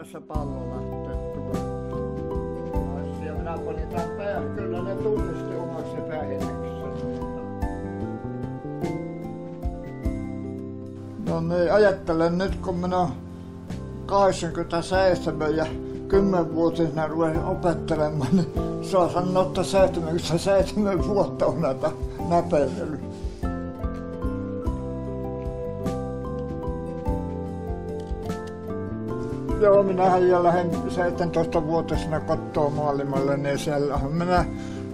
se pallo lähtee tuolla. Ja minä panin tämän päähän. Kyllä ne tunnisti omaksi päihinäksensä. No niin, ajattelen nyt kun minä olen 87 ja 10-vuotisena ruvesin opettelemaan, niin saa sanoa, että 77 vuotta on näitä näpellyt. Joo, minähän jo lähdin 17-vuotisena kotoa maailmalle, niin siellähän minä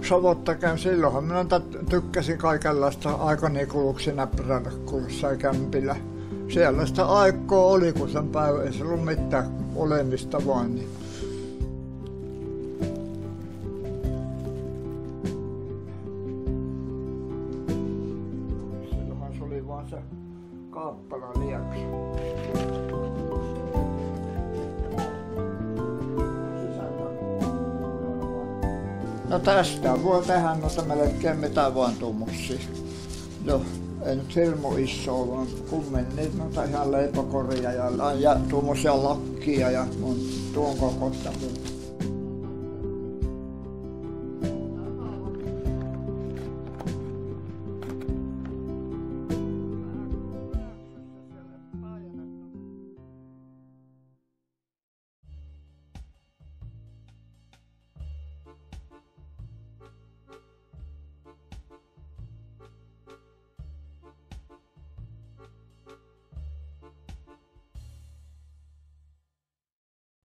Savotta käyn. Silloinhan minä tykkäsin kaikenlaista aikani kuluksi näppäräkulussa ja kämpillä. Siellä sitä aikaa oli, kun sen päivä ei ollut mitään olemista vaan. Niin. Silloinhan se oli vaan se kaappala lieksa. No tästä voi tehdä noita melkein mitä vaan tuommoisia. No, ei nyt hirmu isoa, vaan kumminkin noita ihan leipäkoria ja tuommoisia lakkia ja tuon kokoista muuta.